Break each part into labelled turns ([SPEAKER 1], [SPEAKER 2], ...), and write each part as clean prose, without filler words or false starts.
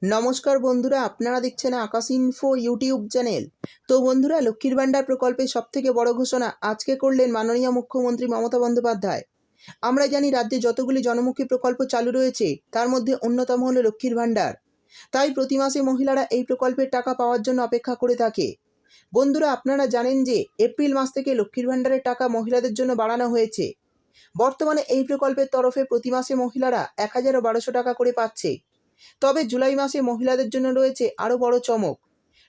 [SPEAKER 1] নমস্কার বন্ধুরা, আপনারা দেখছেন আকাশ ইনফো ইউটিউব চ্যানেল। তো বন্ধুরা, লক্ষ্মীর ভাণ্ডার প্রকল্পের সবথেকে বড় ঘোষণা আজকে করলেন মাননীয় মুখ্যমন্ত্রী মমতা বন্দ্যোপাধ্যায়। আমরা জানি রাজ্যে যতগুলি জনমুখী প্রকল্প চালু রয়েছে তার মধ্যে অন্যতম হলো লক্ষ্মীর ভাণ্ডার। তাই প্রতি মাসে মহিলারা এই প্রকল্পের টাকা পাওয়ার জন্য অপেক্ষা করে থাকে। বন্ধুরা, আপনারা জানেন যে এপ্রিল মাস থেকে লক্ষ্মীর ভাণ্ডারের টাকা মহিলাদের জন্য বাড়ানো হয়েছে। বর্তমানে এই প্রকল্পের তরফে প্রতি মাসে মহিলারা ১,১২০০ টাকা করে পাচ্ছে। তবে জুলাই মাসে মহিলাদের জন্য রয়েছে আরও বড় চমক।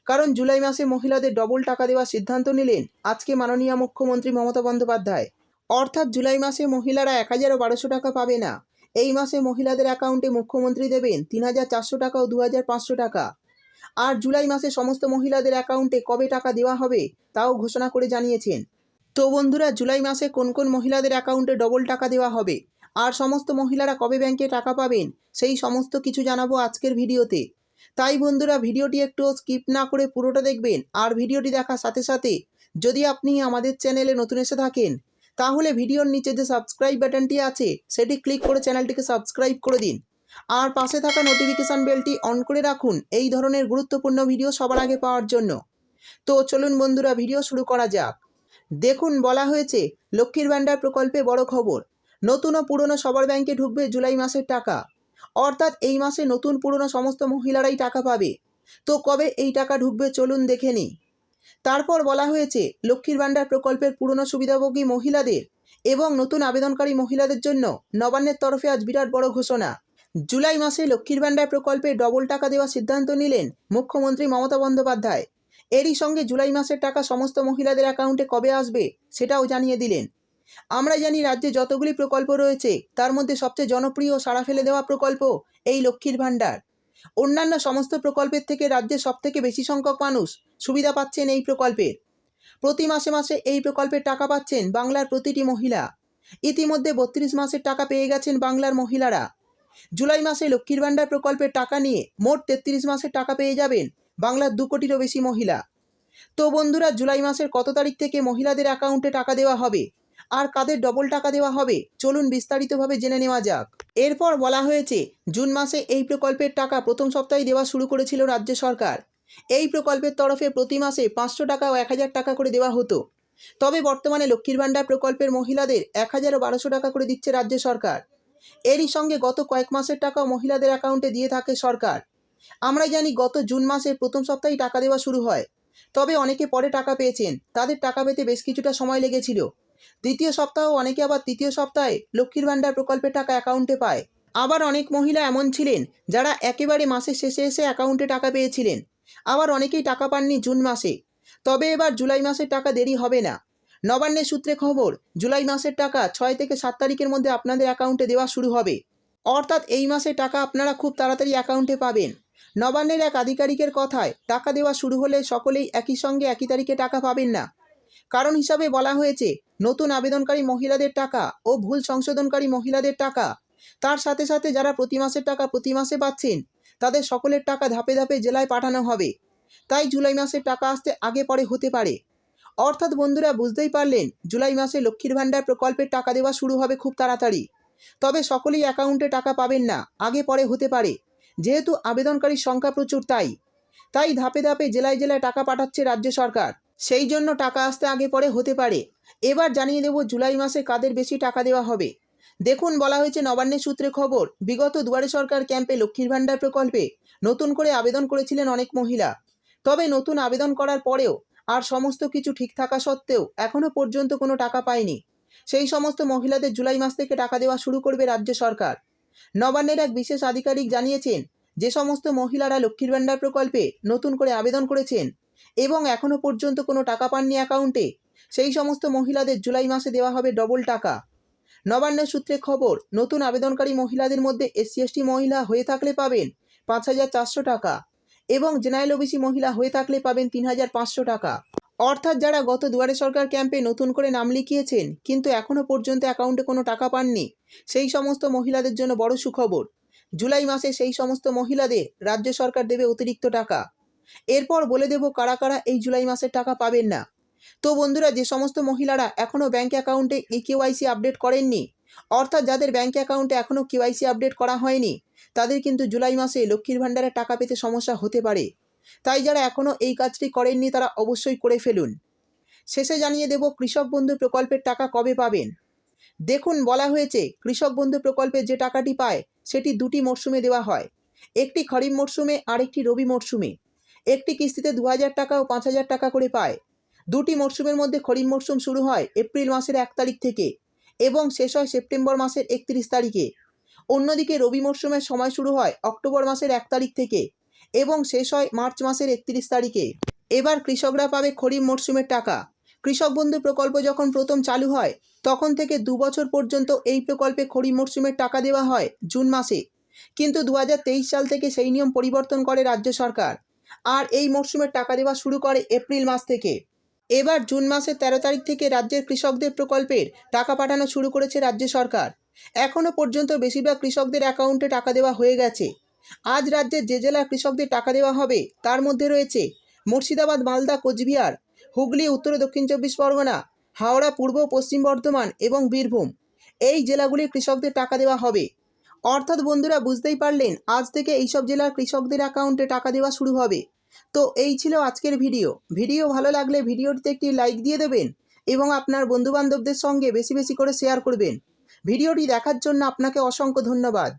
[SPEAKER 1] কারণ জুলাই মাসে মহিলাদের ডবল টাকা দেওয়ার সিদ্ধান্ত নিলেন আজকে মাননীয় মুখ্যমন্ত্রী মমতা বন্দ্যোপাধ্যায়। অর্থাৎ জুলাই মাসে মহিলারা ১,১২০০ টাকা পাবে না, এই মাসে মহিলাদের অ্যাকাউন্টে মুখ্যমন্ত্রী দেবেন ৩,৪০০ টাকা ও ২,৫০০ টাকা। আর জুলাই মাসে সমস্ত মহিলাদের অ্যাকাউন্টে কবে টাকা দেওয়া হবে তাও ঘোষণা করে জানিয়েছেন। তো বন্ধুরা, জুলাই মাসে কোন কোন মহিলাদের অ্যাকাউন্টে ডবল টাকা দেওয়া হবে আর সমস্ত মহিলারা কবে ব্যাংকে টাকা পাবেন সেই সমস্ত কিছু জানাবো আজকের ভিডিওতে। তাই বন্ধুরা, ভিডিওটি একটু স্কিপ না করে পুরোটা দেখবেন। আর ভিডিওটি দেখার সাথে সাথে যদি আপনি আমাদের চ্যানেলে নতুন এসে থাকেন তাহলে ভিডিওর নিচে যে সাবস্ক্রাইব বাটনটি আছে সেটি ক্লিক করে চ্যানেলটিকে সাবস্ক্রাইব করে দিন। আর পাশে থাকা নোটিফিকেশান বেলটি অন করে রাখুন এই ধরনের গুরুত্বপূর্ণ ভিডিও সবার আগে পাওয়ার জন্য। তো চলুন বন্ধুরা, ভিডিও শুরু করা যাক। দেখুন, বলা হয়েছে লক্ষ্মীর ভাণ্ডার প্রকল্পে বড় খবর, নতুন ও পুরনো সবার ব্যাংকে ঢুকবে জুলাই মাসের টাকা। অর্থাৎ এই মাসে নতুন পুরনো সমস্ত মহিলারাই টাকা পাবে। তো কবে এই টাকা ঢুকবে চলুন দেখে নিই। তারপর বলা হয়েছে লক্ষ্মীর ভাণ্ডার প্রকল্পের পুরনো সুবিধাভোগী মহিলাদের এবং নতুন আবেদনকারী মহিলাদের জন্য নবান্নের তরফে আজ বিরাট বড় ঘোষণা। জুলাই মাসে লক্ষ্মীর ভাণ্ডার প্রকল্পে ডবল টাকা দেওয়ার সিদ্ধান্ত নিলেন মুখ্যমন্ত্রী মমতা বন্দ্যোপাধ্যায়। এরই সঙ্গে জুলাই মাসের টাকা সমস্ত মহিলাদের অ্যাকাউন্টে কবে আসবে সেটাও জানিয়ে দিলেন। আমরা জানি রাজ্যে যতগুলি প্রকল্প রয়েছে তার মধ্যে সবচেয়ে জনপ্রিয় সাড়া ফেলে দেওয়া প্রকল্প এই লক্ষ্মীর ভাণ্ডার। অন্যান্য সমস্ত প্রকল্পের থেকে রাজ্যে সবথেকে বেশি সংখ্যক মানুষ সুবিধা পাচ্ছেন এই প্রকল্পের। প্রতি মাসে মাসে এই প্রকল্পের টাকা পাচ্ছেন বাংলার প্রতিটি মহিলা। ইতিমধ্যে ৩২ মাসের টাকা পেয়ে গেছেন বাংলার মহিলারা। জুলাই মাসে লক্ষ্মীর ভাণ্ডার প্রকল্পের টাকা নিয়ে মোট ৩৩ মাসের টাকা পেয়ে যাবেন বাংলার ২ কোটিরও বেশি মহিলা। তো বন্ধুরা, জুলাই মাসের কত তারিখ থেকে মহিলাদের অ্যাকাউন্টে টাকা দেওয়া হবে আর কাদের ডবল টাকা দেওয়া হবে চলুন বিস্তারিতভাবে জেনে নেওয়া যাক। এরপর বলা হয়েছে জুন মাসে এই প্রকল্পের টাকা প্রথম সপ্তাহে দেওয়া শুরু করেছিল রাজ্য সরকার। এই প্রকল্পের তরফে প্রতি মাসে ৫০০ টাকা ও ১,০০০ টাকা করে দেওয়া হতো। তবে বর্তমানে লক্ষ্মীর ভাণ্ডার প্রকল্পের মহিলাদের ১,১২০০ টাকা করে দিচ্ছে রাজ্য সরকার। এরই সঙ্গে গত কয়েক মাসের টাকাও মহিলাদের অ্যাকাউন্টে দিয়ে থাকে সরকার। আমরা জানি গত জুন মাসের প্রথম সপ্তাহেই টাকা দেওয়া শুরু হয়। তবে অনেকে পরে টাকা পেয়েছেন, তাদের টাকা পেতে বেশ কিছুটা সময় লেগেছিল। দ্বিতীয় সপ্তাহ, অনেকে আবার তৃতীয় সপ্তাহে লক্ষ্মীর ভাণ্ডার প্রকল্পের টাকা অ্যাকাউন্টে পায়। আবার অনেক মহিলা এমন ছিলেন যারা একেবারে মাসের শেষে এসে অ্যাকাউন্টে টাকা পেয়েছিলেন। আবার অনেকেই টাকা পাননি জুন মাসে। তবে এবার জুলাই মাসের টাকা দেরি হবে না। নবান্নের সূত্রে খবর, জুলাই মাসের টাকা ৬ থেকে ৭ তারিখের মধ্যে আপনাদের অ্যাকাউন্টে দেওয়া শুরু হবে। অর্থাৎ এই মাসে টাকা আপনারা খুব তাড়াতাড়ি অ্যাকাউন্টে পাবেন। নবান্নের এক আধিকারিকের কথায় টাকা দেওয়া শুরু হলে সকলেই একই সঙ্গে একই তারিখে টাকা পাবেন না। কারণ হিসাবে বলা হয়েছে নতুন আবেদনকারী মহিলাদের টাকা ও ভুল সংশোধনকারী মহিলাদের টাকা, তার সাথে সাথে যারা প্রতি মাসের টাকা প্রতি মাসে পাচ্ছেন তাদের সকলের টাকা ধাপে ধাপে জেলায় পাঠানো হবে। তাই জুলাই মাসের টাকা আসতে আগে পরে হতে পারে। অর্থাৎ বন্ধুরা, বুঝতেই পারলেন জুলাই মাসে লক্ষ্মীর ভাণ্ডার প্রকল্পের টাকা দেওয়া শুরু হবে খুব তাড়াতাড়ি। তবে সকলেই অ্যাকাউন্টে টাকা পাবেন না, আগে পরে হতে পারে। যেহেতু আবেদনকারীর সংখ্যা প্রচুর তাই ধাপে ধাপে জেলায় জেলায় টাকা পাঠাচ্ছে রাজ্য সরকার। সেই জন্য টাকা আসতে আগে পরে হতে পারে। এবার জানিয়ে দেব জুলাই মাসে কাদের বেশি টাকা দেওয়া হবে। দেখুন, বলা হয়েছে নবান্নের সূত্রে খবর, বিগত দুয়ারে সরকার ক্যাম্পে লক্ষ্মীর ভাণ্ডার প্রকল্পে নতুন করে আবেদন করেছিলেন অনেক মহিলা। তবে নতুন আবেদন করার পরেও আর সমস্ত কিছু ঠিক থাকা সত্ত্বেও এখনও পর্যন্ত কোনো টাকা পায়নি। সেই সমস্ত মহিলাদের জুলাই মাস থেকে টাকা দেওয়া শুরু করবে রাজ্য সরকার। নবান্নের এক বিশেষ আধিকারিক জানিয়েছেন যে সমস্ত মহিলারা লক্ষ্মীর ভাণ্ডার প্রকল্পে নতুন করে আবেদন করেছেন এবং এখনও পর্যন্ত কোনো টাকা পাননি অ্যাকাউন্টে, সেই সমস্ত মহিলাদের জুলাই মাসে দেওয়া হবে ডবল টাকা। নবান্নের সূত্রে খবর, নতুন আবেদনকারী মহিলাদের মধ্যে SC/ST মহিলা হয়ে থাকলে পাবেন ৫,৪০০ টাকা এবং জেনারেল OBC মহিলা হয়ে থাকলে পাবেন ৩,৫০০ টাকা। অর্থাৎ যারা গত দুয়ারে সরকার ক্যাম্পে নতুন করে নাম লিখিয়েছেন কিন্তু এখনও পর্যন্ত অ্যাকাউন্টে কোনো টাকা পাননি, সেই সমস্ত মহিলাদের জন্য বড় সুখবর। জুলাই মাসে সেই সমস্ত মহিলাদের রাজ্য সরকার দেবে অতিরিক্ত টাকা। এরপর বলে দেব কারা কারা এই জুলাই মাসের টাকা পাবেন না। তো বন্ধুরা, যে সমস্ত মহিলারা এখনও ব্যাঙ্ক অ্যাকাউন্টে EKYC আপডেট করেননি অর্থাৎ যাদের ব্যাঙ্ক অ্যাকাউন্টে এখনও কেওয়াইসি আপডেট করা হয়নি তাদের কিন্তু জুলাই মাসে লক্ষ্মীর ভাণ্ডারের টাকা পেতে সমস্যা হতে পারে। তাই যারা এখনও এই কাজটি করেননি তারা অবশ্যই করে ফেলুন। শেষে জানিয়ে দেব কৃষক বন্ধু প্রকল্পের টাকা কবে পাবেন। দেখুন, বলা হয়েছে কৃষক বন্ধু প্রকল্পে যে টাকাটি পায় সেটি দুটি মরশুমে দেওয়া হয়, একটি খরিফ মরশুমে আর একটি রবি মরশুমে। একটি কিস্তিতে 2000 টাকা ও 5000 টাকা করে পায়। দুটি মরশুমের মধ্যে খরিফ মরশুম শুরু হয় এপ্রিল মাসের 1 তারিখ থেকে এবং শেষ হয় সেপ্টেম্বর মাসের 31 তারিখে। অন্যদিকে রবি মরশুমের সময় শুরু হয় অক্টোবর মাসের 1 তারিখ থেকে এবং শেষ হয় মার্চ মাসের 31 তারিখে। এবার কৃষকরা পাবে খরিফ মরশুমের টাকা। কৃষক বন্ধু প্রকল্প যখন প্রথম চালু হয় তখন থেকে 2 বছর পর্যন্ত এই প্রকল্পে খরিফ মরশুমের টাকা দেওয়া হয় জুন মাসে, কিন্তু 2023 সাল থেকে সেই নিয়ম পরিবর্তন করে রাজ্য সরকার আর এই মরশুমের টাকা দেওয়া শুরু করে এপ্রিল মাস থেকে। এবার জুন মাসের 13 তারিখ থেকে রাজ্যের কৃষকদের প্রকল্পের টাকা পাঠানো শুরু করেছে রাজ্য সরকার। এখনও পর্যন্ত বেশিরভাগ কৃষকদের অ্যাকাউন্টে টাকা দেওয়া হয়ে গেছে। আজ রাজ্যের যে জেলার কৃষকদের টাকা দেওয়া হবে তার মধ্যে রয়েছে মুর্শিদাবাদ, মালদা, কোচবিহার, হুগলি, উত্তর ও দক্ষিণ 24 পরগনা, হাওড়া, পূর্ব ও পশ্চিম বর্ধমান এবং বীরভূম। এই জেলাগুলির কৃষকদের টাকা দেওয়া হবে। অর্থাৎ বন্ধুরা, বুঝতেই পারলেন, আজ থেকে এইসব জেলার কৃষকদের অ্যাকাউন্টে টাকা দেওয়া শুরু হবে। তো এই ছিল আজকের ভিডিও ভালো লাগলে ভিডিওটিতে একটি লাইক দিয়ে দেবেন এবং আপনার বন্ধুবান্ধবদের সঙ্গে বেশি বেশি করে শেয়ার করবেন। ভিডিওটি দেখার জন্য আপনাকে অসংখ্য ধন্যবাদ।